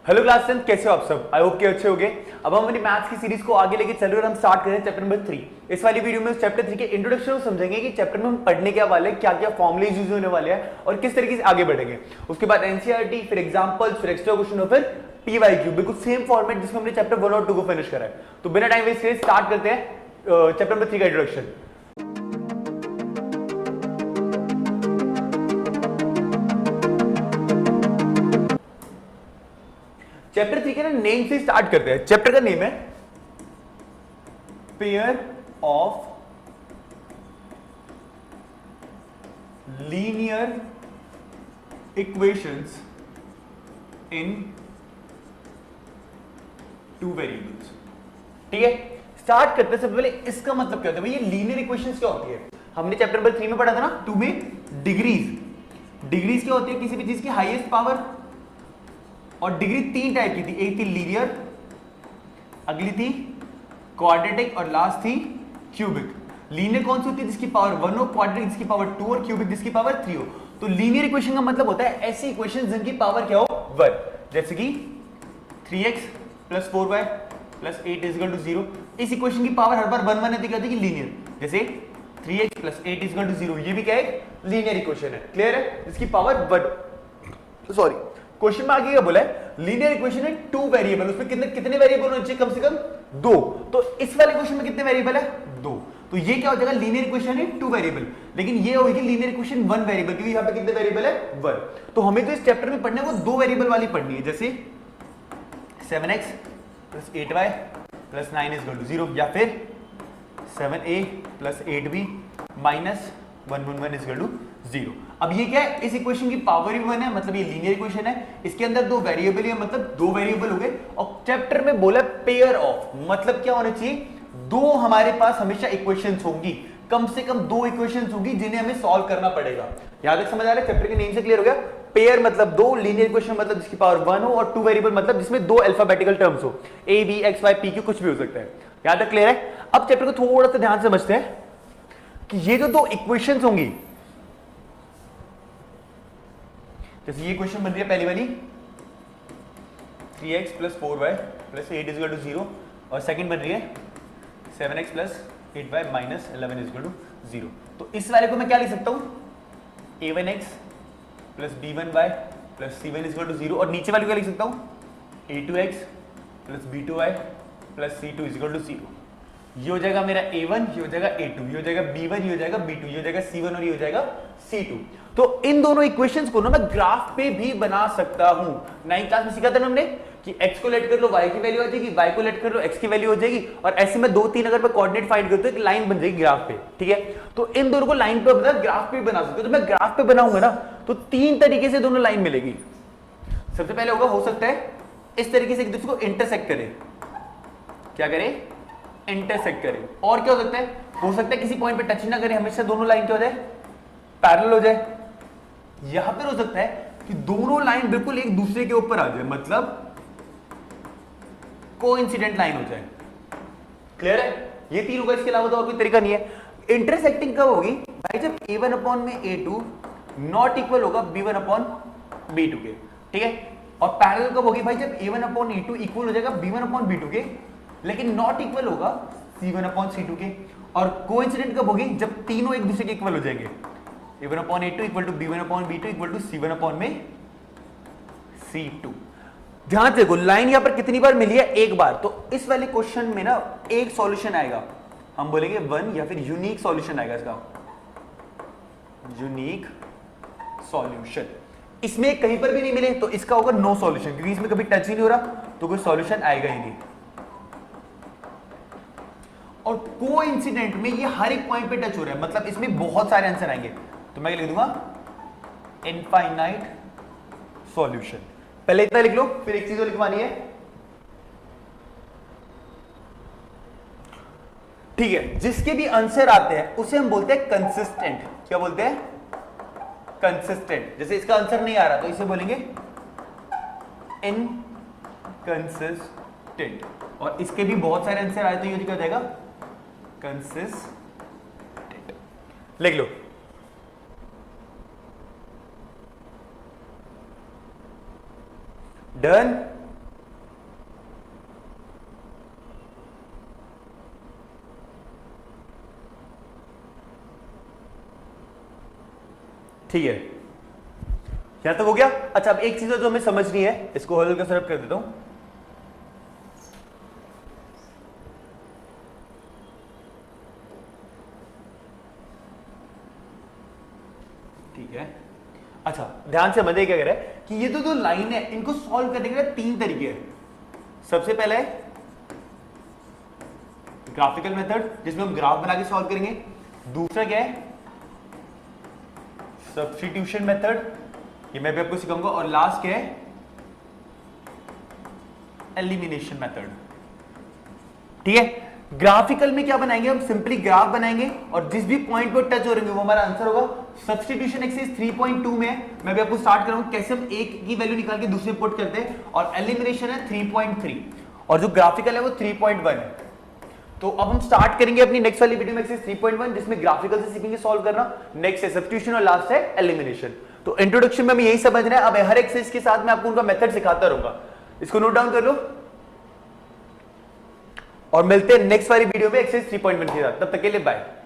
Hello class 10 कैसे हो आप सब। आई होप के अच्छे होंगे। अब हम अपनी मैथ्स की सीरीज को आगे लेके चल रहे हैं और हम स्टार्ट कर रहे हैं चैप्टर नंबर 3। इस वाली वीडियो में चैप्टर 3 के इंट्रोडक्शन को समझेंगे कि चैप्टर में हम पढ़ने क्या वाले हैं, क्या क्या फॉर्मुलेज यूज होने वाले हैं और किस तरीके से आगे बढ़ेंगे। उसके बाद एनसीईआरटी, फिर एग्जांपल्स, फिर एक्स्ट्रा क्वेश्चन और फिर पीवाईक्यू, बिल्कुल सेम फॉर्मेट जिसमें हमने चैप्टर 1 और 2 को फिनिश करा है। तो बिना टाइम वेस्ट किए स्टार्ट करते हैं चैप्टर नंबर 3 का इंट्रोडक्शन। चैप्टर 3 के ना नेम से स्टार्ट करते हैं। चैप्टर का नेम है pair of linear equations in two variables. ठीक है, स्टार्ट करते हैं। सबसे पहले इसका मतलब क्या होता है, भाई ये लीनियर इक्वेशंस क्या होती है। हमने चैप्टर नंबर 3 में पढ़ा था ना, 2 में डिग्रीज। डिग्रीज क्या होती है, किसी भी चीज की हाईएस्ट पावर। और डिग्री 3 टाइप की थी, एक थी लीनियर, अगली थी क्वाड्रेटिक और लास्ट थी क्यूबिक। लीनियर कौन सी होती है, जिसकी पावर 1 हो, क्वाड्रेटिक जिसकी पावर 2 और क्यूबिक जिसकी पावर 3 हो। तो लीनियर इक्वेशन का मतलब होता है ऐसी इक्वेशन जिनकी पावर क्या हो 1, जैसे कि 3x + 4y + 8 = 0। इस इक्वेशन की पावर हर बार 1 1 कहते हैं कि लीनियर, जैसे 3x + 8 = 0, ये भी क्या है, लीनियर इक्वेशन है। क्लियर है, जिसकी पावर 1। सॉरी, क्वेश्चन में आगे क्या बोला है, लीनियर इक्वेशन है 2 वेरिएबल, उसमें कितने वेरिएबल होने चाहिए, कम से कम 2। तो इस वाले क्वेश्चन में कितने वेरिएबल है, 2। तो ये क्या हो जाएगा, लीनियर इक्वेशन है 2 वेरिएबल। लेकिन ये होगी लीनियर इक्वेशन 1 वेरिएबल, क्योंकि यहां पे कितने वेरिएबल है, 1। तो हमें तो इस चैप्टर में पढ़ना है वो 2 वेरिएबल वाली पढ़नी है, जैसे 7x + 8y + 9 = 0, या फिर 7a + 8b - 1 1 1 = 0। अब ये क्या है, इस इक्वेशन की पावर ही 1 है, मतलब ये लीनियर इक्वेशन है। इसके अंदर 2 वेरिएबल है, मतलब 2 वेरिएबल हो गए। और चैप्टर में बोला पेयर ऑफ, मतलब क्या होना चाहिए, 2 हमारे पास हमेशा इक्वेशंस होंगी, कम से कम 2 इक्वेशंस होंगी जिन्हें हमें सॉल्व करना पड़ेगा। यहां तक समझ आ रहा है, चैप्टर के नेम से क्लियर हो गया। पेयर मतलब 2, लीनियर इक्वेशन मतलब जिसकी पावर 1 हो, और 2 वेरिएबल मतलब जिसमें 2 अल्फाबेटिकल टर्म्स हो, a b x y p q, कुछ भी हो सकता है। यहां तक क्लियर है। अब चैप्टर को थोड़ा सा ध्यान से समझते हैं कि ये जो 2 इक्वेशंस होंगी, जैसे ये क्वेश्चन बन रही है पहली वाली 3x + 4y + 8 = 0, और सेकंड बन रही है 7x + 8y - 11 = 0। तो इस वाले को मैं क्या लिख सकता हूं, a1x + b1y + c1 = 0, और नीचे वाले को क्या लिख सकता हूं, a2x + b2y + c2 = 0। ये हो जाएगा मेरा a1, ये हो जाएगा a2, ये हो जाएगा b1, ये हो जाएगा b2, ये हो जाएगा c1 और ये हो जाएगा c2। तो इन दोनों इक्वेशंस को ना मैं ग्राफ पे भी बना सकता हूं। 9th क्लास में सीखा था ना हमने कि x को लेट कर लो y की वैल्यू आ जाएगी, y को लेट कर लो x की वैल्यू हो जाएगी, और ऐसे में 2 3 अगर मैं कोऑर्डिनेट फाइंड करता हूं, एक लाइन बन जाएगी ग्राफ पे। ठीक है, तो इन दोनों को लाइन पे बना, ग्राफ पे बना सकते हो। तो मैं ग्राफ पे बनाऊंगा ना, तो 3 तरीके से दोनों लाइन मिलेगी। सबसे पहले होगा, हो सकता है इस तरीके से एक दूसरे को इंटरसेक्ट करे। क्या करे, इंटरसेक्ट करे। और क्या हो सकता है किसी पॉइंट पे टच ना करे, हमेशा दोनों लाइन क्या हो जाए, पैरेलल हो जाए। यहां पर हो सकता है कि दोनों लाइन बिल्कुल एक दूसरे के ऊपर आ जाए, मतलब कोइंसिडेंट लाइन हो जाए। क्लियर है, ये 3 होगा, इसके अलावा तो और कोई तरीका नहीं है। इंटरसेक्टिंग कब होगी भाई, जब a1/a2 नॉट इक्वल होगा b1/b2 के। ठीक है, और पैरेलल कब होगी भाई, जब a1/a2 इक्वल हो जाएगा b1/b2 के, लेकिन नॉट इक्वल होगा c1/c2 के। और कोइंसिडेंट कब होगी, जब तीनों एक दूसरे के इक्वल हो जाएंगे, a1/a2 = b1/b2 = c1/c2। ध्यान से देखो, लाइन यहां पर कितनी बार मिली है, एक बार। तो इस वाले क्वेश्चन में ना एक सॉल्यूशन आएगा, हम बोलेंगे 1, या फिर यूनिक सॉल्यूशन आएगा इसका, यूनिक सॉल्यूशन। इसमें कहीं पर भी नहीं मिले तो इसका होगा नो सॉल्यूशन, क्योंकि इसमें कभी टच ही नहीं हो रहा, तो कोई सॉल्यूशन आएगा ही नहीं। और कोइंसिडेंट में ये हर एक पॉइंट पे टच हो रहा है, मतलब इसमें बहुत सारे आंसर आएंगे। तो मैं लिख दूंगा इनफाइनाइट सॉल्यूशन। पहले इतना लिख लो, फिर एक चीज और लिखवानी है। ठीक है, जिसके भी आंसर आते हैं उसे हम बोलते हैं कंसिस्टेंट। क्या बोलते हैं, कंसिस्टेंट। जैसे इसका आंसर नहीं आ रहा तो इसे बोलेंगे इनकंसिस्टेंट, और इसके भी बहुत सारे आंसर आए तो ये क्या हो जाएगा, कंसिस्टेंट। लिख लो। डन। ठीक है, यहां तक हो गया। अच्छा, अब एक चीज जो हमें समझनी है, इसको हल्का सरफ कर देता हूं। ठीक है, अच्छा ध्यान से समझिए क्या कह रहा है कि ये तो दो लाइन है, इनको सॉल्व करने के लिए तीन तरीके हैं। सबसे पहला है ग्राफिकल मेथड, जिसमें हम ग्राफ बना के सॉल्व करेंगे। दूसरा क्या है, सब्स्टिट्यूशन मेथड, ये मैं भी आपको सिखाऊंगा। और लास्ट क्या है, एलिमिनेशन मेथड। ठीक है, ग्राफिकल में क्या बनाएंगे हम, सिंपली ग्राफ बनाएंगे और जिस भी पॉइंट पर टच हो रहे हैं वो हमारा आंसर होगा। सब्स्टिट्यूशन एक्सरसाइज 3.2 में मैं भी आपको स्टार्ट कराऊंगा कैसे हम एक की वैल्यू निकाल के दूसरे पुट करते हैं। और एलिमिनेशन है 3.3 और जो ग्राफिकल है वो 3.1 है। तो अब हम स्टार्ट करेंगे अपनी नेक्स्ट वाली वीडियो में एक्सरसाइज 3.1, जिसमें ग्राफिकल से सीखेंगे सॉल्व करना। नेक्स्ट है सब्स्टिट्यूशन और लास्ट है एलिमिनेशन। तो इंट्रोडक्शन में हमें यही समझना है। अब हर एक्सरसाइज के साथ मैं आपको उनका मेथड सिखाता रहूंगा, इसको नोट डाउन कर लो। और मिलते हैं नेक्स्ट वाली वीडियो में एक्सरसाइज 3.1 के साथ, तब तक के लिए बाय।